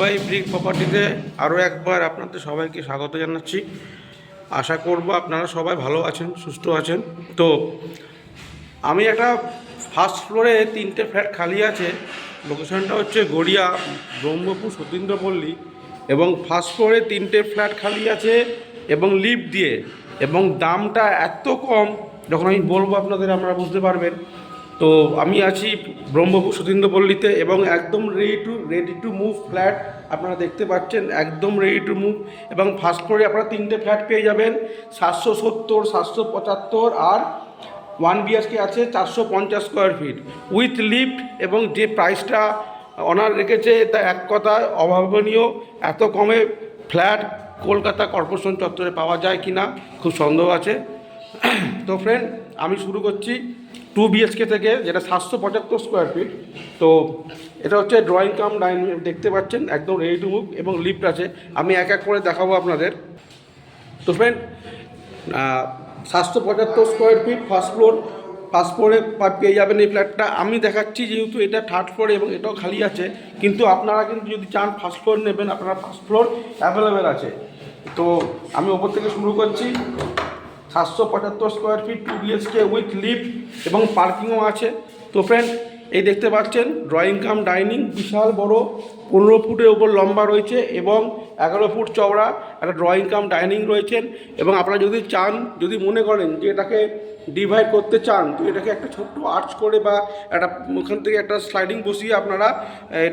By brick প্রপার্টিতে আরও একবার আপনাদের সবাইকে স্বাগত জানাচ্ছি। আশা করব আপনারা সবাই ভালো আছেন, সুস্থ আছেন। তো আমি একটা ফার্স্ট ফ্লোরে 3টে ফ্ল্যাট খালি আছে। লোকেশনটা হচ্ছে গড়িয়া ব্রহ্মপুর সতীন্দ্রপল্লী, এবং ফার্স্ট ফ্লোরে 3টে ফ্ল্যাট খালি আছে এবং লিফট দিয়ে, এবং দামটা এত কম যখন আমি বলবো আপনাদের আপনারা বুঝতে পারবেন। তো আমি আছি ব্রহ্মপুর সতীন্দ্রপল্লীতে এবং একদম রেডি টু মুভ ফ্ল্যাট আপনারা দেখতে পাচ্ছেন, একদম রেডি টু মুভ। এবং ফার্স্ট ফ্লোরে আপনারা 3টে ফ্ল্যাট পেয়ে যাবেন, 770, 775 আর 1 BHK আছে 450 স্কোয়ার ফিট উইথ লিফট। এবং যে প্রাইসটা অনার রেখেছে তা এক কথায় অভাবনীয়। এত কমে ফ্ল্যাট কলকাতা কর্পোরেশন চত্বরে পাওয়া যায় কি না খুব সন্দেহ আছে। তো ফ্রেন্ড, আমি শুরু করছি 2 BHK থেকে, যেটা 775 স্কোয়ার ফিট। তো এটা হচ্ছে ড্রয়িং কাম ডাইনিং, দেখতে পাচ্ছেন একদম রেডি টু মুভ এবং লিফট আছে। আমি এক এক করে দেখাবো আপনাদের। তো ফ্রেন্ড, 775 স্কোয়ার ফিট ফার্স্ট ফ্লোরে পেয়ে যাবেন এই ফ্ল্যাটটা। আমি দেখাচ্ছি যেহেতু এটা থার্ড ফ্লোর এবং এটাও খালি আছে, কিন্তু আপনারা কিন্তু যদি চান ফার্স্ট ফ্লোর নেবেন, আপনারা ফার্স্ট ফ্লোর অ্যাভেলেবেল আছে। তো আমি ওপর থেকে শুরু করছি। 775 square feet 2 BHK with lift এবং পার্কিংও আছে। তো ফ্রেন্ড, এই দেখতে পাচ্ছেন ড্রয়িং কাম ডাইনিং, বিশাল বড়, 15 ফুটের উপর লম্বা রয়েছে এবং 11 ফুট চওড়া একটা ড্রয়িং কাম ডাইনিং রয়েছেন। এবং আপনারা যদি চান, যদি মনে করেন যে এটাকে ডিভাইড করতে চান, তো এটাকে একটা ছোট্ট আর্চ করে বা একটা ওখান থেকে একটা স্লাইডিং বসিয়ে আপনারা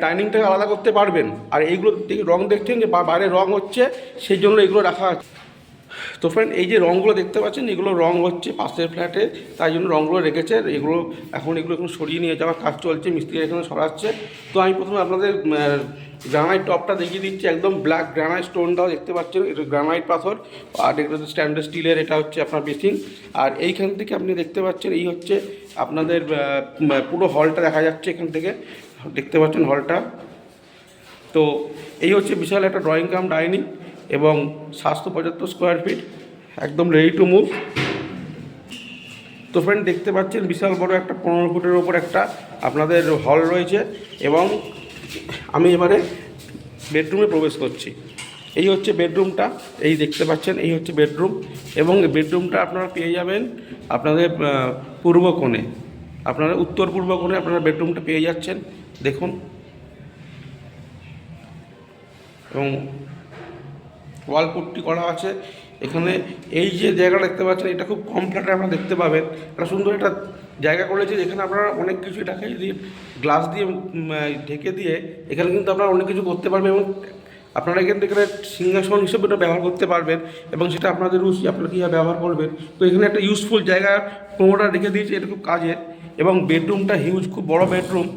ডাইনিংটাকে আলাদা করতে পারবেন। আর এইগুলো রং দেখছেন যে বাইরে রং হচ্ছে, সেই জন্য এগুলো রাখা আছে। তো ফ্রেন্ড, এই যে রঙগুলো দেখতে পাচ্ছেন, এগুলো রং হচ্ছে পাশের ফ্ল্যাটে, তাই জন্য রঙগুলো রেখেছে। এগুলো এখন সরিয়ে নিয়ে যাওয়ার কাজ চলছে, মিস্ত্রি এখানে সরাচ্ছে। তো আমি প্রথমে আপনাদের গ্রানাইট টপটা দেখিয়ে দিচ্ছি। একদম ব্ল্যাক গ্রানাইট স্টোনটাও দেখতে পাচ্ছেন, এটা গ্রানাইট পাথর। আর এটা হচ্ছে স্ট্যান্ডার্ড স্টিলের, এটা হচ্ছে আপনার বেসিং। আর এইখান থেকে আপনি দেখতে পাচ্ছেন, এই হচ্ছে আপনাদের পুরো হলটা দেখা যাচ্ছে এখান থেকে, দেখতে পাচ্ছেন হলটা। তো এই হচ্ছে বিশাল একটা ড্রয়িং কাম ডাইনিং এবং 775 স্কোয়ার ফিট, একদম রেডি টু মুভ। তো ফ্রেন্ড, দেখতে পাচ্ছেন বিশাল বড় একটা 15 ফুটের ওপর একটা আপনাদের হল রয়েছে। এবং আমি এবারে বেডরুমে প্রবেশ করছি। এই হচ্ছে বেডরুমটা, এই দেখতে পাচ্ছেন, এই হচ্ছে বেডরুম। এবং বেডরুমটা আপনারা পেয়ে যাবেন আপনাদের পূর্ব কোণে, আপনারা উত্তর পূর্ব কোণে আপনারা বেডরুমটা পেয়ে যাচ্ছেন, দেখুন। এবং ওয়াল পুট্টি করা আছে এখানে। এই যে জায়গাটা দেখতে পাচ্ছেন, এটা খুব কম ফ্ল্যাটে আপনারা দেখতে পাবেন। একটা সুন্দর একটা জায়গা করেছে, যেখানে আপনারা অনেক কিছু এটাকে যদি গ্লাস দিয়ে ঢেকে দিয়ে এখানে কিন্তু আপনারা অনেক কিছু করতে পারবেন। এবং আপনারা এখান থেকে সিংহাসন হিসেবে এটা ব্যবহার করতে পারবেন, এবং সেটা আপনাদের রুচি, আপনারা কীভাবে ব্যবহার করবেন। তো এখানে একটা ইউজফুল জায়গা প্রোমোটার রেখে দিয়েছে, এটা খুব কাজের। এবং বেডরুমটা হিউজ, খুব বড় বেডরুম,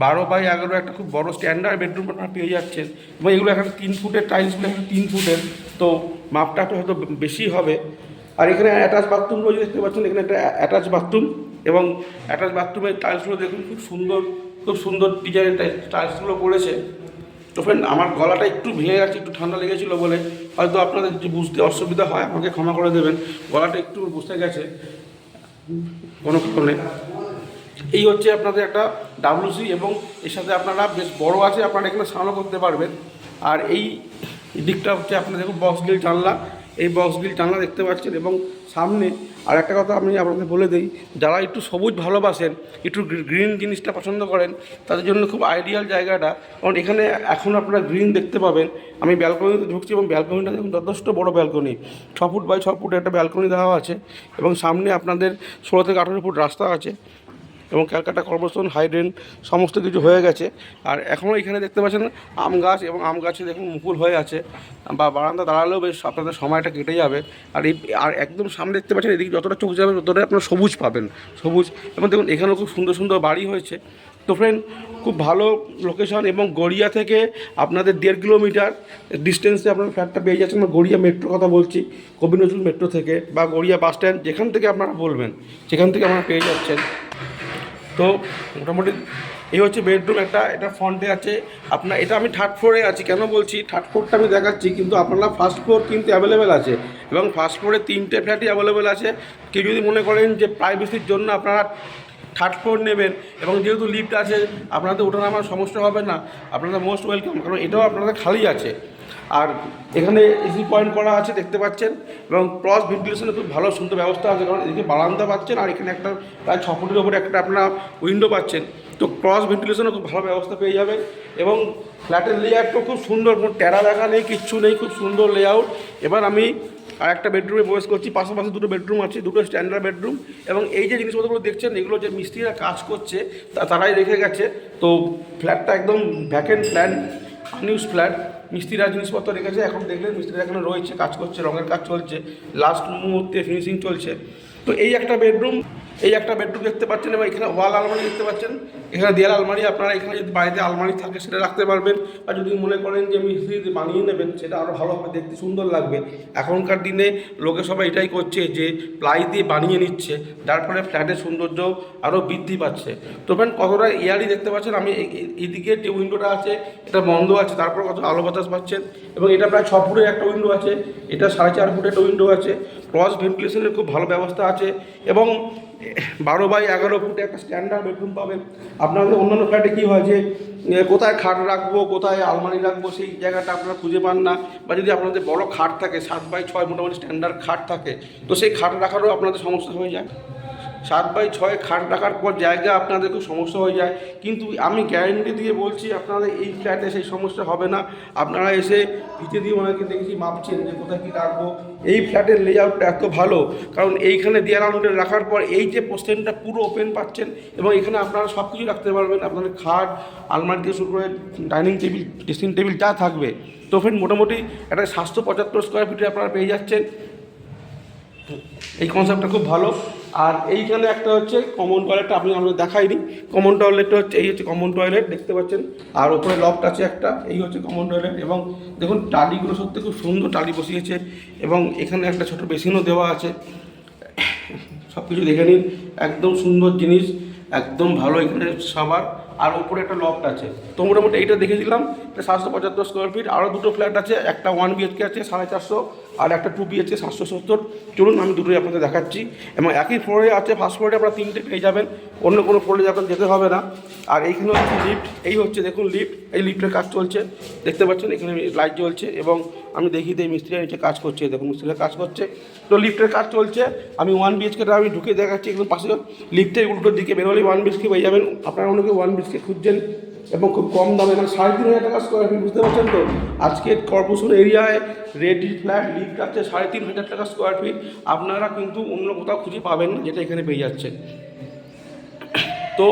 12x11 একটা খুব বড় স্ট্যান্ডার্ড বেডরুম আপনারা পেয়ে যাচ্ছেন। এবং এগুলো এখানে 3 ফুটের টাইলসগুলো, এখানে 3 ফুটের, তো মাপটা একটু হয়তো বেশি হবে। আর এখানে অ্যাটাচ বাথরুম রয়েছে, দেখতে পাচ্ছেন এখানে একটা অ্যাটাচ বাথরুম। এবং অ্যাটাচ বাথরুমের টাইলসগুলো দেখুন, খুব সুন্দর ডিজাইনের টাইলসগুলো করেছে। তো ফ্রেন্ড, আমার গলাটা একটু ভেঙে গেছে, একটু ঠান্ডা লেগেছিলো বলে হয়তো আপনাদের যে বুঝতে অসুবিধা হয় আমাকে ক্ষমা করে দেবেন। গলাটা একটু বসে গেছে কোনো কারণে। এই হচ্ছে আপনাদের একটা WC, এবং এর সাথে আপনারা বেশ বড় আছে, আপনারা এখানে স্নানও করতে পারবেন। আর এই দিকটা হচ্ছে আপনার দেখুন বক্স গ্রিল জানলা, এই বক্স গ্রিল জানলা দেখতে পাচ্ছেন। এবং সামনে আর একটা কথা আমি আপনাদের বলে দিই, যারা একটু সবুজ ভালোবাসেন, একটু গ্রিন জিনিসটা পছন্দ করেন, তাদের জন্য খুব আইডিয়াল জায়গাটা। কারণ এখানে এখন আপনারা গ্রিন দেখতে পাবেন। আমি ব্যালকনিতে ঢুকছি এবং ব্যালকনিটা দেখুন যথেষ্ট বড় ব্যালকনি, 6 ফুট বাই 6 ফুটের একটা ব্যালকনি দেওয়া আছে। এবং সামনে আপনাদের 16 থেকে 18 ফুট রাস্তা আছে, এবং ক্যালকাটা কর্পোরেশন হাইড্রেন সমস্ত কিছু হয়ে গেছে। আর এখনও এখানে দেখতে পাচ্ছেন আম গাছ, এবং আম গাছে দেখুন মুকুল হয়ে আছে, বা বারান্দা দাঁড়ালেও বেশ আপনাদের সময়টা কেটে যাবে। আর একদম সামনে দেখতে পাচ্ছেন, এদিকে যতটা চোখ যাবে ততটাই আপনারা সবুজ পাবেন, সবুজ। এবং দেখুন এখানেও খুব সুন্দর সুন্দর বাড়ি হয়েছে। তো ফ্রেন্ড, খুব ভালো লোকেশন, এবং গড়িয়া থেকে আপনাদের 1.5 কিলোমিটার ডিস্টেন্সে আপনারা ফ্ল্যাটটা পেয়ে যাচ্ছেন। আমরা গড়িয়া মেট্রোর কথা বলছি, কবি নজরুল মেট্রো থেকে বা গড়িয়া বাস স্ট্যান্ড, যেখান থেকে আপনারা বলবেন সেখান থেকে আপনারা পেয়ে যাচ্ছেন। তো মোটামুটি এই হচ্ছে বেডরুম একটা, এটা ফ্রন্টে আছে আপনার। এটা আমি থার্ড ফ্লোরে আছি, কেন বলছি থার্ড ফ্লোরটা আমি দেখাচ্ছি, কিন্তু আপনারা ফার্স্ট ফ্লোর কিন্তু অ্যাভেলেবেল আছে। এবং ফার্স্ট ফ্লোরে 3টে ফ্ল্যাটই অ্যাভেলেবেল আছে। কেউ যদি মনে করেন যে প্রাইভেসির জন্য আপনারা থার্ড ফ্লোর নেবেন এবং যেহেতু লিফট আছে আপনাদের ওঠা নামার সমস্যা হবে না, আপনাদের মোস্ট ওয়েলকাম, কারণ এটাও আপনাদের খালি আছে। আর এখানে এসি পয়েন্ট করা আছে দেখতে পাচ্ছেন, এবং ক্রস ভেন্টিলেশনের খুব ভালো সুন্দর ব্যবস্থা আছে, কারণ এদিকে বারান্দা পাচ্ছেন আর এখানে একটা প্রায় 6 ফুটের ওপরে একটা আপনারা উইন্ডো পাচ্ছেন, তো ক্রস ভেন্টিলেশনের খুব ভালো ব্যবস্থা পেয়ে যাবেন। এবং ফ্ল্যাটের লেআউটটাও খুব সুন্দর, কোনো টেরা দেখা নেই, কিচ্ছু নেই, খুব সুন্দর লেআউট। এবার আমি আর একটা বেডরুমে প্রবেশ করছি, পাশাপাশি দুটো বেডরুম আছে, দুটো স্ট্যান্ডার্ড বেডরুম। এবং এই যে জিনিসপত্রগুলো দেখছেন এগুলো যে মিস্ত্রিরা কাজ করছে তারাই রেখে গেছে, তো ফ্ল্যাটটা একদম ভ্যাকেন্ট ফ্ল্যাট, আনইউজ ফ্ল্যাট, মিস্ত্রিরা জিনিসপত্র রেখেছে। এখন দেখলেন মিস্ত্রিরা এখানে রয়েছে, কাজ করছে, রঙের কাজ চলছে, লাস্ট মুহূর্তে ফিনিশিং চলছে। তো এই একটা বেডরুম দেখতে পাচ্ছেন, এবং এখানে ওয়াল আলমারি দেখতে পাচ্ছেন, এখানে দেয়াল আলমারি, আপনারা এখানে যদি বাড়িতে আলমারি থাকে সেটা রাখতে পারবেন, আর যদি মনে করেন যে মিস্ত্রি বানিয়ে নেবেন সেটা আরও ভালোভাবে দেখতে সুন্দর লাগবে। এখনকার দিনে লোকে সবাই এটাই করছে যে প্লাই দিয়ে বানিয়ে নিচ্ছে, যার ফলে ফ্ল্যাটের সৌন্দর্য আরও বৃদ্ধি পাচ্ছে। তো ফ্রেন্ড কতটা এয়ারি দেখতে পাচ্ছেন, আমি এইদিকে যে উইন্ডোটা আছে এটা বন্ধ আছে, তারপর কত আলো বাতাস পাচ্ছেন। এবং এটা প্রায় 6 ফুটের একটা উইন্ডো আছে, এটা 4.5 ফুটের একটা উইন্ডো আছে, ক্রস ভেন্টিলেশনের খুব ভালো ব্যবস্থা আছে। এবং 12 বাই 11 ফুটে একটা স্ট্যান্ডার্ড বেডরুম পাবেন। আপনাদের অন্যান্য ফ্ল্যাটে কী হয় যে কোথায় খাট রাখবো, কোথায় আলমারি রাখবো, সেই জায়গাটা আপনারা খুঁজে পান না, বা যদি আপনাদের বড় খাট থাকে 7x6 মোটামুটি স্ট্যান্ডার্ড খাট থাকে, তো সেই খাট রাখারও আপনাদের সমস্যা হয়ে যায়। 7x6 খাট রাখার পর জায়গা আপনাদের খুব সমস্যা হয়ে যায়, কিন্তু আমি গ্যারেন্টি দিয়ে বলছি আপনাদের এই ফ্ল্যাটে সেই সমস্যা হবে না। আপনারা এসে ভিটে দিয়ে অনেকে দেখেছি মাপছেন যে কোথায় কী রাখবো। এই ফ্ল্যাটের লেআউটটা এত ভালো, কারণ এইখানে দেয়াল আলমারি রাখার পর এই যে পোর্শনটা পুরো ওপেন পাচ্ছেন, এবং এখানে আপনারা সব কিছু রাখতে পারবেন, আপনাদের খাট, আলমারি থেকে শুরু করে ডাইনিং টেবিল, ড্রেসিং টেবিল যা থাকবে। তো ফ্রেন্ড মোটামুটি একটা 775 স্কোয়ার ফিটে আপনারা পেয়ে যাচ্ছেন, এই কনসেপ্টটা খুব ভালো। আর এইখানে একটা হচ্ছে কমন টয়লেটটা আপনি আমাদের দেখাইনি, কমন টয়লেটটা হচ্ছে এই হচ্ছে কমন টয়লেট দেখতে পাচ্ছেন, আর ওপরে লফট আছে একটা, এই হচ্ছে কমন টয়লেট। এবং দেখুন টালিগুলো সত্যি খুব সুন্দর টালি বসিয়েছে, এবং এখানে একটা ছোট বেসিনও দেওয়া আছে, সব কিছু দেখে নিন, একদম সুন্দর জিনিস, একদম ভালো এখানে সবার। আর উপরে একটা লফট আছে। তো মোটামুটি এইটা দেখেছিলাম 775 স্কোয়ার ফিট। আরও দুটো ফ্ল্যাট আছে, একটা 1 BHK আছে 450, আর একটা 2 BHK 770। চলুন আমি দুটোই আপনাদের দেখাচ্ছি। এবং একই ফ্লোরে আছে, ফার্স্ট ফ্লোরে আপনারা 3টে পেয়ে যাবেন, অন্য কোনো ফ্লোরে আপনার যেতে হবে না। আর এইখানে হচ্ছে লিফট, এই হচ্ছে দেখুন লিফট, এই লিফটের কাজ চলছে দেখতে পাচ্ছেন, এখানে লাইট জ্বলছে। এবং আমি দেখি এই মিস্ত্রিরা নিচে কাজ করছে, দেখুন মিস্ত্রিরা কাজ করছে, তো লিফটের কাজ চলছে। আমি 1 BHKটা আমি ঢুকে দেখাচ্ছি, একদম পাশে লিফটের উল্টোর দিকে বেরোলেই 1 BHK পেয়ে যাবেন। আপনারা অনেকে 1 BHK খুঁজছেন, এবং খুব কম দামে, মানে 3,500 টাকা স্কোয়ার ফিট, বুঝতে পারছেন তো। আজকে কর্পোরেশন এরিয়ায় রেডি ফ্ল্যাট লিফট আছে 3,500 টাকা স্কোয়ার ফিট, আপনারা কিন্তু অন্য কোথাও খুঁজে পাবেন না, যেটা এখানে পেয়ে যাচ্ছেন। তো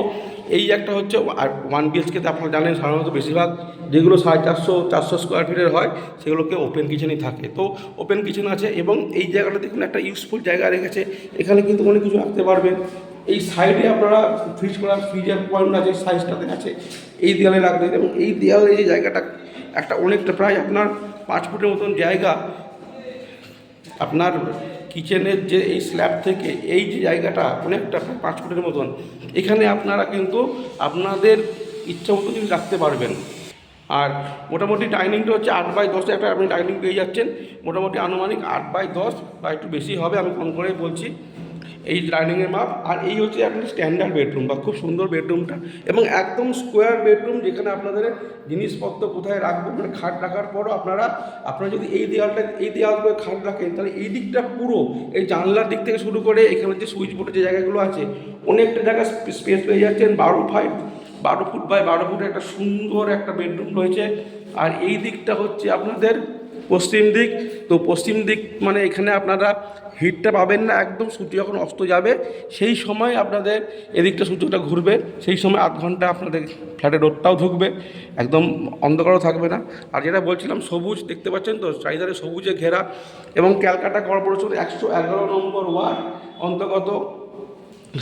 এই একটা হচ্ছে। আর 1 BHKতে আপনারা জানেন সাধারণত বেশিরভাগ যেগুলো 450-400 স্কোয়ার ফিটের হয় সেগুলোকে ওপেন কিচেনই থাকে, তো ওপেন কিচেন আছে। এবং এই জায়গাটা দেখুন একটা ইউজফুল জায়গা রেখেছে, এখানে কিন্তু অনেক কিছু রাখতে পারবেন। এই সাইডে আপনারা ফ্রিজের পয়েন্ট আছে, সাইজটাতে আছে, এই দেয়ালে রাখবেন। এবং এই দেয়ালে যে জায়গাটা একটা অনেকটা প্রায় আপনার 5 ফুটের মতন জায়গা, আপনার কিচেনের যে এই স্ল্যাব থেকে এই যে জায়গাটা অনেকটা 5 ফুটের মতন, এখানে আপনারা কিন্তু আপনাদের ইচ্ছা মতো জিনিস রাখতে পারবেন। আর মোটামুটি ডাইনিংটা হচ্ছে 8x10 একটা আপনি ডাইনিং পেয়ে যাচ্ছেন, মোটামুটি আনুমানিক 8x10 বা একটু বেশি হবে, আমি কম করেই বলছি এই ডাইনিংয়ের মাপ। আর এই হচ্ছে আপনার স্ট্যান্ডার্ড বেডরুম, বা খুব সুন্দর বেডরুমটা, এবং একদম স্কোয়ার বেডরুম, যেখানে আপনাদের জিনিসপত্র কোথায় রাখবেন, মানে খাট রাখার পরও আপনারা যদি এই দেওয়াল করে খাট রাখেন, তাহলে এই দিকটা পুরো এই জানলার দিক থেকে শুরু করে এখানে যে সুইচ বোর্ডের যে জায়গাগুলো আছে অনেকটা জায়গা স্পেস পেয়ে যাচ্ছেন। 12 ফুট বাই 12 ফুটের একটা সুন্দর একটা বেডরুম রয়েছে। আর এই দিকটা হচ্ছে আপনাদের পশ্চিম দিক, তো পশ্চিম দিক মানে এখানে আপনারা হিটটা পাবেন না, একদম সূর্য যখন অস্ত যাবে সেই সময় আপনাদের এদিকটা সূর্যটা ঘুরবে, সেই সময় আধ ঘন্টা আপনাদের ফ্ল্যাটে রোদটাও ঢুকবে, একদম অন্ধকারও থাকবে না। আর যেটা বলছিলাম সবুজ দেখতে পাচ্ছেন তো, চারিধারে সবুজে ঘেরা। এবং ক্যালকাটা কর্পোরেশন 111 নম্বর ওয়ার্ড অন্তর্গত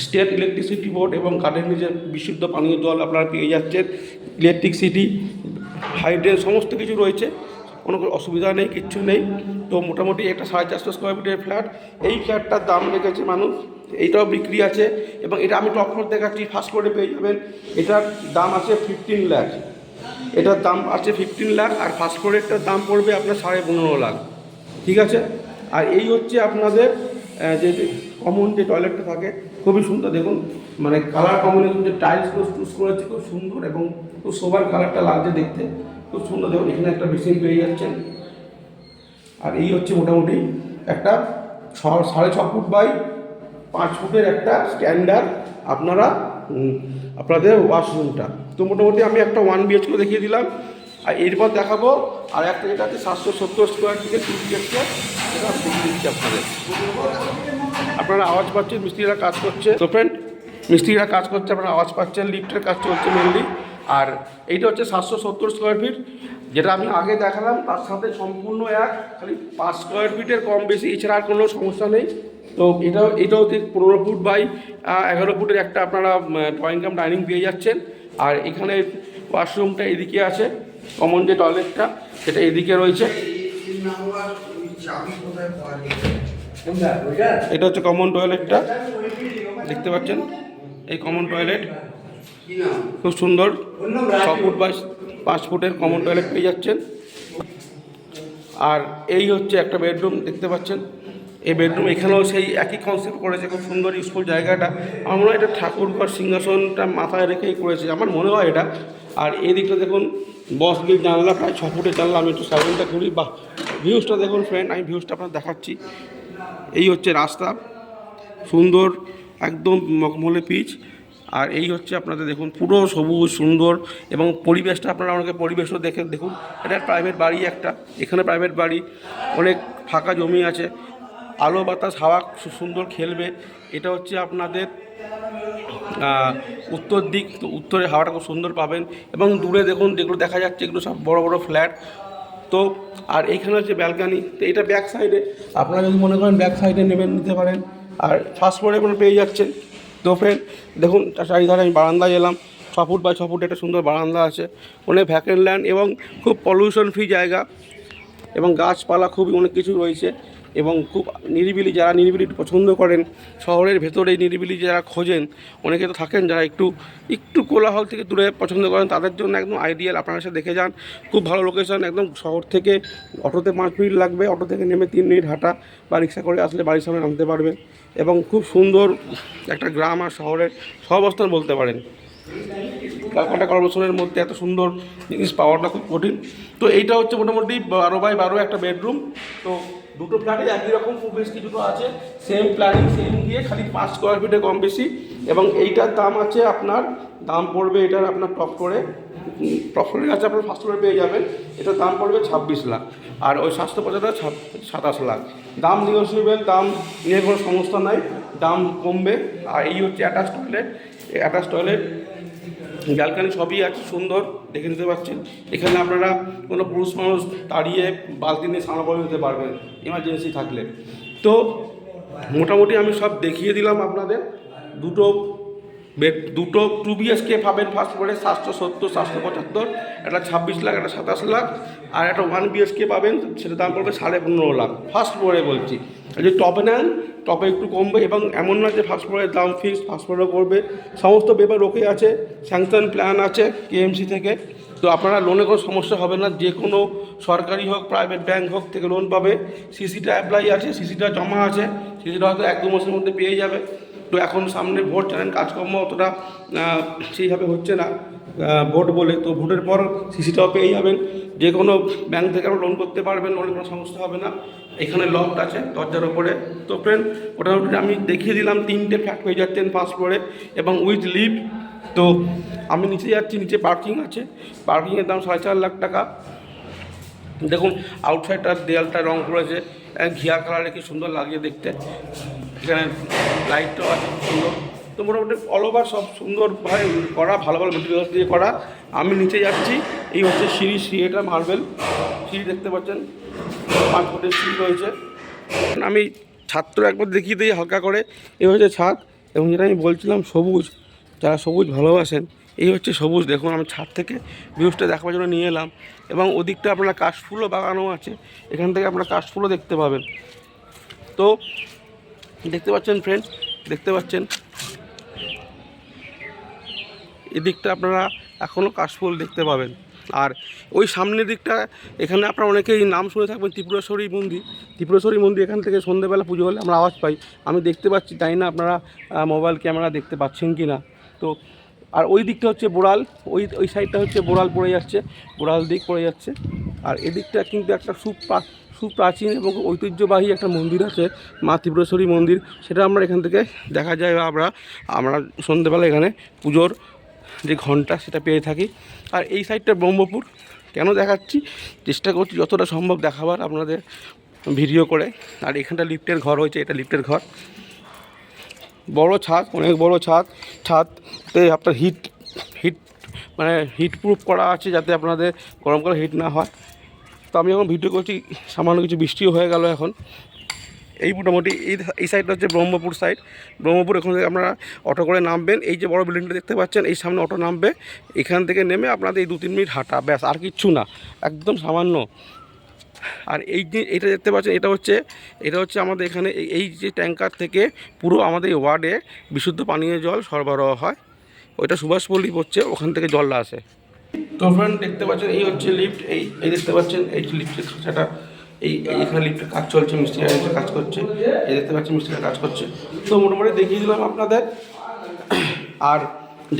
স্টেট ইলেকট্রিসিটি বোর্ড, এবং কাঠের নিচে বিশুদ্ধ পানীয় জল আপনারা পেয়ে যাচ্ছেন, ইলেকট্রিসিটি, হাইড্রেন সমস্ত কিছু রয়েছে, কোনো অসুবিধা নেই, কিচ্ছু নেই। তো মোটামুটি একটা 450 স্কোয়ার ফিটের ফ্ল্যাট, এই ফ্ল্যাটটার দাম রেখেছে মানুষ, এইটাও বিক্রি আছে। এবং এটা আমি টপ ফ্লোর দেখাচ্ছি, ফার্স্ট ফ্লোরে পেয়ে যাবেন, এটার দাম আছে 15 লাখ, এটার দাম আছে 15 লাখ, আর ফার্স্ট ফ্লোরেরটার দাম পড়বে আপনার 15.5 লাখ, ঠিক আছে। আর এই হচ্ছে আপনাদের যে কমন যে টয়লেটটা থাকে খুবই সুন্দর। দেখুন মানে কালার কম্বিনেশন যে টাইলসগুলো চুজ করেছে খুব সুন্দর এবং খুব সোবার কালারটা লাগছে দেখতে, খুব সুন্দর। দেখুন এখানে একটা বেসিন পেয়ে যাচ্ছেন। আর এই হচ্ছে মোটামুটি একটা 6.5 ফুট বাই 5 ফুটের একটা স্ট্যান্ডার্ড আপনাদের ওয়াশরুমটা। তো মোটামুটি আমি একটা 1 BHK দেখিয়ে দিলাম। আর এরপর দেখাবো আর একটা যেটা আছে 770 স্কোয়ার ফিটের 2 BHK, সেটা দেখিয়ে দিচ্ছি আপনাদের। আপনারা আওয়াজ পাচ্ছেন, মিস্ত্রিরা কাজ করছে। তো ফ্রেন্ড, মিস্ত্রিরা কাজ করছে, আপনারা আওয়াজ পাচ্ছেন, লিফটের কাজ চলছে মেনলি। আর এইটা হচ্ছে 770 স্কোয়ার ফিট, যেটা আমি আগে দেখালাম তার সাথে সম্পূর্ণ এক, খালি 5 স্কোয়ার ফিটের কম বেশি, এছাড়া আর কোনো সমস্যা নেই। তো এটাও 15 ফুট বাই 11 ফুটের একটা আপনারা ড্রয়িং কাম ডাইনিং পেয়ে যাচ্ছেন। আর এখানে ওয়াশরুমটা এদিকে আছে, কমন যে টয়লেটটা সেটা এদিকে রয়েছে। এটা হচ্ছে কমন টয়লেটটা, দেখতে পাচ্ছেন। এই কমন টয়লেট খুব সুন্দর, 6 ফুট বাই 5 ফুটের কমন টয়লেট পেয়ে যাচ্ছেন। আর এই হচ্ছে একটা বেডরুম, দেখতে পাচ্ছেন। এই বেডরুম এখানেও সেই একই কনসেপ্ট করেছে, খুব সুন্দর ইউজফুল জায়গাটা। আমার মনে হয় এটা ঠাকুরঘর সিংহাসনটা মাথায় রেখেই করেছে, আমার মনে হয় এটা। আর এই দিকটা দেখুন, বস গিল জানলা, প্রায় 6 ফুটের জানলা। আমি একটু সাইডটা ঘুরি, বাহ ভিউজটা দেখুন ফ্রেন্ড, আমি ভিউজটা আপনার দেখাচ্ছি। এই হচ্ছে রাস্তা, সুন্দর একদম মখমলে পিচ। আর এই হচ্ছে আপনাদের দেখুন পুরো সবুজ সুন্দর, এবং পরিবেশটা আপনারা আমাকে পরিবেশও দেখুন। এটা প্রাইভেট বাড়ি একটা, এখানে প্রাইভেট বাড়ি, অনেক ফাঁকা জমি আছে, আলো বাতাস হাওয়া সুন্দর খেলবে। এটা হচ্ছে আপনাদের উত্তর দিক, তো উত্তরে হাওয়াটা খুব সুন্দর পাবেন। এবং দূরে দেখুন যেগুলো দেখা যাচ্ছে এগুলো সব বড় বড় ফ্ল্যাট। তো আর এইখানে হচ্ছে ব্যালকানি, তো এটা ব্যাক সাইডে, আপনারা যদি মনে করেন ব্যাক সাইডে নিতে পারেন। আর ফার্স্ট ফ্লোরে আপনারা পেয়ে যাচ্ছেন। তো ফ্রেন্ড দেখুন, চারিধারে আমি বারান্দায় এলাম, 6 ফুট বাই 6 ফুট একটা সুন্দর বারান্দা আছে, অনেক ভ্যাকেন্ট ল্যান্ড এবং খুব পলিউশন ফ্রি জায়গা, এবং গাছপালা খুবই অনেক কিছু রয়েছে, এবং খুব নিরিবিলি। যারা নিরিবিলি পছন্দ করেন, শহরের ভেতরে নিরিবিলি যারা খোঁজেন, অনেকে তো থাকেন যারা একটু কোলাহল থেকে দূরে পছন্দ করেন, তাদের জন্য একদম আইডিয়াল। আপনারা এসে দেখে যান, খুব ভালো লোকেশন। একদম শহর থেকে অটোতে 5 মিনিট লাগবে, অটো থেকে নেমে 3 মিনিট হাঁটা, বা রিক্সা করে আসলে বাড়ির সামনে নামতে পারবেন। এবং খুব সুন্দর একটা গ্রাম আর শহরের সহাবস্থান বলতে পারেন। ক্যালকাটা কর্পোরেশনের মধ্যে এত সুন্দর জিনিস পাওয়াটা খুব কঠিন। তো এইটা হচ্ছে মোটামুটি 12 বাই 12 একটা বেডরুম। তো দুটো ফ্ল্যাটে একই রকম, খুব বেশ কিছুটা আছে, সেম প্ল্যানিং সেম দিয়ে, খালি 5 স্কোয়ার ফিটে কম বেশি। এবং এইটার দাম আছে আপনার, দাম পড়বে এটার আপনার টপ ফ্লোরের কাছে আপনার ফার্স্ট ফ্লোরে পেয়ে যাবেন, এটার দাম পড়বে 26 লাখ। আর ওই 775 27 লাখ। দাম নিগোসিয়েবল, দাম নিয়ে কোনো সমস্যা নাই, দাম কমবে। আর এই হচ্ছে অ্যাটাচ টয়লেট, ব্যালকানি সবই আছে সুন্দর, দেখে নিতে পারছেন। এখানে আপনারা কোনো পুরুষ মানুষ দাঁড়িয়ে বালতি নিয়ে স্নান করে নিতে পারবেন এমার্জেন্সি থাকলে। তো মোটামুটি আমি সব দেখিয়ে দিলাম আপনাদের। দুটো 2 BHK পাবেন ফার্স্ট ফ্লোরে 770 775, একটা 26 লাখ, একটা 27 লাখ। আর একটা 1 BHK পাবেন, সেটার দাম পড়বে 15.5 লাখ, ফার্স্ট ফ্লোরে বলছি। আর যদি টপে নেন, টপে একটু কমবে। এবং এমন না যে ফার্স্ট ফ্লোরের দাম ফিক্স, ফার্স্ট ফ্লোরে করবে, সমস্ত পেপার ওকে আছে, স্যাংশন প্ল্যান আছে KMC থেকে। তো আপনারা লোনে কোনো সমস্যা হবে না, যে কোনো সরকারি হোক প্রাইভেট ব্যাংক হোক থেকে লোন পাবে। সিসিটা অ্যাপ্লাই আছে, সিসিটা জমা আছে, সিসিটা হয়তো 1-2 মাসের মধ্যে পেয়ে যাবে। তো এখন সামনে ভোট, জানেন কাজকর্ম অতটা সেইভাবে হচ্ছে না ভোট বলে, তো ভোটের পর সিসিটাও পেয়ে যাবেন। যে কোনো ব্যাংক থেকে আপনারা লোন করতে পারবেন, লোনের কোনো সমস্যা হবে না। এখানে লফট আছে দরজার ওপরে। তো ফ্রেন্ড মোটামুটি আমি দেখিয়ে দিলাম, 3টে ফ্ল্যাট পেয়ে যাচ্ছেন ফার্স্ট ফ্লোরে এবং উইথ লিফট। তো আমি নিচে যাচ্ছি, নিচে পার্কিং আছে, পার্কিংয়ের দাম 4.5 লাখ টাকা। দেখুন আউটসাইডটার দেয়ালটা রং করেছে ঘিয়া কালারে, কি সুন্দর লাগিয়ে দেখতে। এখানে লাইটটাও আছে খুব সুন্দর। তো মোটামুটি অল ওভার সব সুন্দরভাবে করা, ভালো ভালো মেটেরিয়ালস দিয়ে করা। আমি নিচে যাচ্ছি, এই হচ্ছে সিঁড়িটা মার্বেল সিঁড়ি, দেখতে পাচ্ছেন 5 ফুটের সিঁড়ি রয়েছে। আমি ছাদটা একবার দেখিয়ে দিই হালকা করে। এই হচ্ছে ছাদ, এবং যেটা আমি বলছিলাম সবুজ, যারা সবুজ ভালোবাসেন, এই হচ্ছে সবুজ। দেখুন আমি ছাদ থেকে ভিউজটা দেখাবার জন্য নিয়ে এলাম। এবং ওদিকটা আপনারা কাশফুলও বাগানো আছে, এখান থেকে আপনারা কাশফুলও দেখতে পাবেন। তো দেখতে পাচ্ছেন ফ্রেন্ড, দেখতে পাচ্ছেন এদিকটা আপনারা এখনও কাশফুল দেখতে পাবেন। আর ওই সামনের দিকটা এখানে আপনারা অনেকেই নাম শুনে থাকবেন ত্রিপুরেশ্বরী মন্দির। ত্রিপুরেশ্বরী মন্দির এখান থেকে সন্ধ্যেবেলা পুজো হলে আমরা আওয়াজ পাই, আমি দেখতে পাচ্ছি, জানি না আপনারা মোবাইল ক্যামেরা দেখতে পাচ্ছেন কি না। তো আর ওই দিকটা হচ্ছে বোড়াল, ওই সাইডটা হচ্ছে বোড়াল পড়ে যাচ্ছে, বোড়াল দিক পড়ে যাচ্ছে। আর এদিকটা কিন্তু একটা সুপ্রাচীন এবং ঐতিহ্যবাহী একটা মন্দির আছে, মা ত্রিপুরেশ্বরী মন্দির, সেটা আমরা এখান থেকে দেখা যায়। আমরা সন্ধ্যেবেলা এখানে পুজোর যে ঘন্টা সেটা পেয়ে থাকি। আর এই সাইডটা ব্রহ্মপুর কেন দেখাচ্ছি, চেষ্টা করছি যতটা সম্ভব দেখাবার আপনাদের ভিডিও করে। আর এখানটা লিফটের ঘর হয়েছে, এটা লিফটের ঘর, বড় ছাদ, অনেক বড় ছাদতে আপনার হিট মানে হিট প্রুফ করা আছে, যাতে আপনাদের গরমকালে হিট না হয়। তো আমি এখন ভিডিও করছি, সামান্য কিছু বৃষ্টিও হয়ে গেল এখন। এই মোটামুটি এই সাইডটা হচ্ছে ব্রহ্মপুর সাইড। ব্রহ্মপুর এখান থেকে আপনারা অটো করে নামবেন, এই যে বড় বিল্ডিংটা দেখতে পাচ্ছেন, এই সামনে অটো নামবে, এখান থেকে নেমে আপনাদের এই 2-3 মিনিট হাঁটা, ব্যাস, আর কিচ্ছু না, একদম সামান্য। আর এই যে এটা দেখতে পাচ্ছেন, এটা হচ্ছে আমাদের এখানে এই যে ট্যাঙ্কার থেকে পুরো আমাদের এই ওয়ার্ডে বিশুদ্ধ পানীয় জল সরবরাহ হয়। ওইটা সুভাষপল্লী পড়ছে, ওখান থেকে জল আসে। তো ফ্রেন্ড দেখতে পাচ্ছেন, এই হচ্ছে লিফট, এই দেখতে পাচ্ছেন, এই লিফটের খাঁচাটা, এইখানে লিফটের কাজ চলছে, মিস্ত্রিরা এসে কাজ করছে, এই দেখতে পাচ্ছেন মিস্ত্রিরা কাজ করছে। তো মোটামুটি দেখিয়ে দিলাম আপনাদের। আর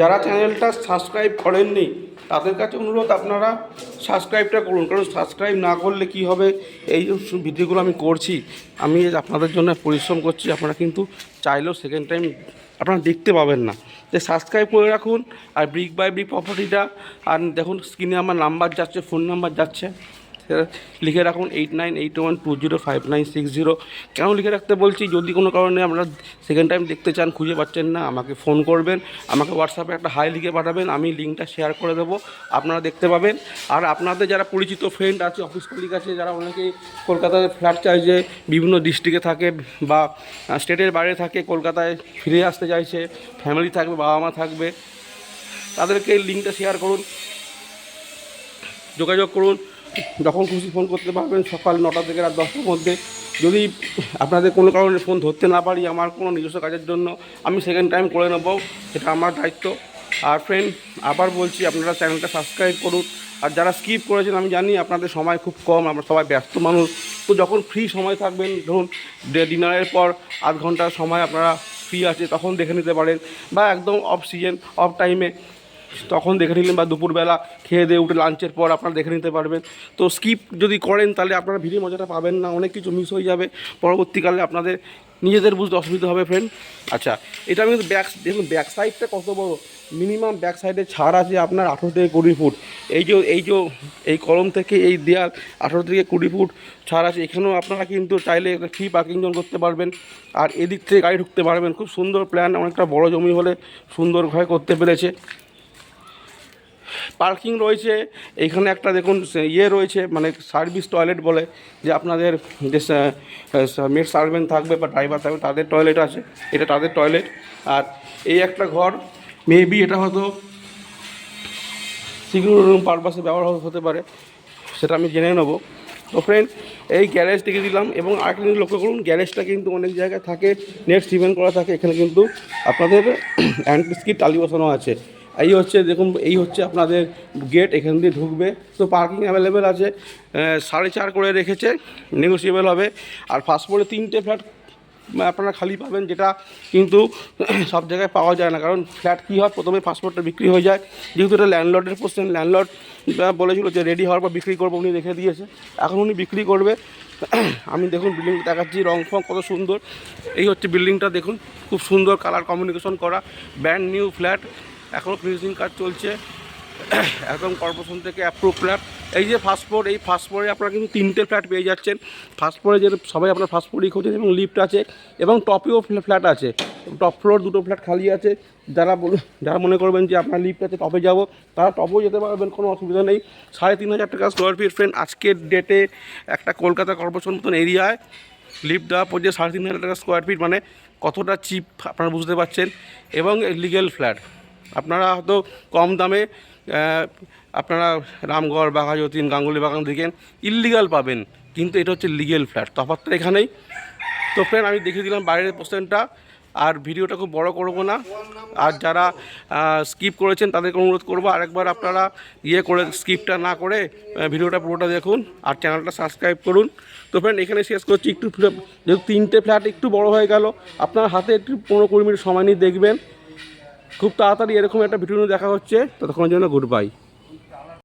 যারা চ্যানেলটা সাবস্ক্রাইব করেননি তাদের কাছে অনুরোধ, আপনারা সাবস্ক্রাইবটা করুন, কারণ সাবস্ক্রাইব না করলে কি হবে, এই যে ভিডিওগুলো আমি করছি, আমি আপনাদের জন্য পরিশ্রম করছি, আপনারা কিন্তু চাইলেও সেকেন্ড টাইম আপনারা দেখতে পাবেন না। যে সাবস্ক্রাইব করে রাখুন। আর ব্রিক বাই ব্রিক প্রপার্টিটা, আর দেখুন স্ক্রিনে আমার নাম্বার যাচ্ছে, ফোন নাম্বার যাচ্ছে, লিখে রাখুন 8981205960। কেন লিখে রাখতে বলছি, যদি কোনো কারণে আপনারা সেকেন্ড টাইম দেখতে চান, খুঁজে পাচ্ছেন না, আমাকে ফোন করবেন, আমাকে হোয়াটসঅ্যাপে একটা হাই লিখে পাঠাবেন, আমি লিঙ্কটা শেয়ার করে দেবো, আপনারা দেখতে পাবেন। আর আপনাদের যারা পরিচিত ফ্রেন্ড আছে, অফিস কলিগ আছে, যারা অনেকেই কলকাতায় ফ্ল্যাট চাইছে, বিভিন্ন ডিস্ট্রিক্টে থাকে বা স্টেটের বাইরে থাকে, কলকাতায় ফিরে আসতে চাইছে, ফ্যামিলি থাকবে, বাবা মা থাকবে, তাদেরকে এই লিঙ্কটা শেয়ার করুন, যোগাযোগ করুন, যখন খুশি ফোন করতে পারবেন, সকাল 9টা থেকে রাত 10টার মধ্যে। যদি আপনাদের কোনো কারণে ফোন ধরতে না পারি, আমার কোনো নিজস্ব কাজের জন্য, আমি সেকেন্ড টাইম করে নেব, সেটা আমার দায়িত্ব। আর ফ্রেন্ড, আবার বলছি, আপনারা চ্যানেলটা সাবস্ক্রাইব করুন। আর যারা স্কিপ করেছেন, আমি জানি আপনাদের সময় খুব কম, আমরা সবাই ব্যস্ত মানুষ, তো যখন ফ্রি সময় থাকবেন, ধরুন ডিনারের পর আধ ঘন্টার সময় আপনারা ফ্রি আছে, তখন দেখে নিতে পারেন, বা একদম অফ সিজন, অফ টাইমে তখন দেখে নিলেন, বা দুপুরবেলা খেয়ে দিয়ে উঠে লাঞ্চের পর আপনারা দেখে নিতে পারবেন। তো স্কিপ যদি করেন তাহলে আপনারা ভিডিও মজাটা পাবেন না, অনেক কিছু মিস হয়ে যাবে, পরবর্তীকালে আপনাদের নিজেদের বুঝতে অসুবিধা হবে ফ্রেন্ড। আচ্ছা, এটা আমি দেখুন ব্যাক সাইডটা কত বড়, মিনিমাম ব্যাক সাইডে ছাড় আছে আপনার 18 থেকে 20 ফুট। এই কলম থেকে এই দেয়াল 18 থেকে 20 ফুট ছাড় আছে। এখানেও আপনারা কিন্তু চাইলে একটা ফ্রি পার্কিং জোন করতে পারবেন, আর এদিক থেকে গাড়ি ঢুকতে পারবেন। খুব সুন্দর প্ল্যান, অনেকটা বড় জমি হলে সুন্দরভাবে করতে পেরেছে। পার্কিং রয়েছে এইখানে, একটা দেখুন রয়েছে, মানে সার্ভিস টয়লেট বলে, যে আপনাদের যে মেড সার্ভেন্ট থাকবে বা ড্রাইভার থাকবে, তাদের টয়লেট আছে, এটা তাদের টয়লেট। আর এই একটা ঘর, মেবি এটা হয়তো সিকিউরিটি রুম পারপাসে ব্যবহার হতে পারে, সেটা আমি জেনে নেবো। তো ফ্রেন্ড, এই গ্যারেজ থেকে দিলাম। এবং আরেকটা জিনিস লক্ষ্য করুন, গ্যারেজটা কিন্তু অনেক জায়গায় থাকে নেট সিমেন্ট করা থাকে, এখানে কিন্তু আপনাদের অ্যান্টিস্কিড টালি বসানো আছে। এই হচ্ছে দেখুন, এই হচ্ছে আপনাদের গেট, এখান দিয়ে ঢুকবে। তো পার্কিং অ্যাভেলেবেল আছে, 4.5 করে রেখেছে, নেগোসিয়েবল হবে। আর ফার্স্ট ফ্লোরে 3টে ফ্ল্যাট আপনারা খালি পাবেন, যেটা কিন্তু সব জায়গায় পাওয়া যায় না। কারণ ফ্ল্যাট কী হয়, প্রথমে ফার্স্ট ফ্লোরটা বিক্রি হয়ে যায়, যেহেতু এটা ল্যান্ডলর্ডের পোর্শন, ল্যান্ডলর্ড বলেছিল যে রেডি হওয়ার পর বিক্রি করবো, উনি রেখে দিয়েছে, এখন উনি বিক্রি করবে। আমি দেখুন বিল্ডিংটা দেখাচ্ছি, রং ফং কত সুন্দর। এই হচ্ছে বিল্ডিংটা, দেখুন খুব সুন্দর কালার কম্বিনেশন করা, ব্র্যান্ড নিউ ফ্ল্যাট, এখনও ফিনিশিং কাজ চলছে, একদম কর্পোরেশন থেকে অ্যাপ্রুভ ফ্ল্যাট। এই যে ফার্স্ট ফ্লোর, এই ফার্স্ট ফ্লোরে আপনারা কিন্তু 3টে ফ্ল্যাট পেয়ে যাচ্ছেন। ফার্স্ট ফ্লোরে যে সবাই আপনার ফার্স্ট ফ্লোরেই খোঁজেন, এবং লিফট আছে, এবং টপেও ফ্ল্যাট আছে। টপ ফ্লোর 2টো ফ্ল্যাট খালি আছে, যারা মনে করবেন যে আপনার লিফট আছে টপে যাব, তারা টপেও যেতে পারবেন, কোনো অসুবিধা নেই। 3,500 টাকা স্কোয়ার ফিট ফ্রেন্ড, আজকের ডেটে একটা কলকাতা কর্পোরেশন মতন এরিয়ায় লিফট দেওয়া পড়ছে 3,500 টাকা স্কোয়ার ফিট, মানে কতটা চিপ আপনারা বুঝতে পারছেন। এবং লিগ্যাল ফ্ল্যাট, আপনারা হয়তো কম দামে আপনারা রামগড়, বাঘাযতীন, গাঙ্গুলি বাগান দেখেন ইললিগাল পাবেন, কিন্তু এটা হচ্ছে লিগেল ফ্ল্যাট, তফাৎটা এখানেই। তো ফ্রেন্ড, আমি দেখিয়ে দিলাম বাইরের পোর্শনটা, আর ভিডিওটা খুব বড় করবো না। আর যারা স্কিপ করেছেন তাদেরকে অনুরোধ করবো আরেকবার আপনারা করে স্কিপটা না করে ভিডিওটা পুরোটা দেখুন আর চ্যানেলটা সাবস্ক্রাইব করুন। তো ফ্রেন্ড এখানে শেষ করছি। একটু যেহেতু 3টে ফ্ল্যাট একটু বড় হয়ে গেল, আপনার হাতে একটু 15-20 মিনিট সময় নিয়ে দেখবেন। খুব তাড়াতাড়ি এরকম একটা ভিডিও দেখা হচ্ছে, ততক্ষণের জন্য গুড বাই।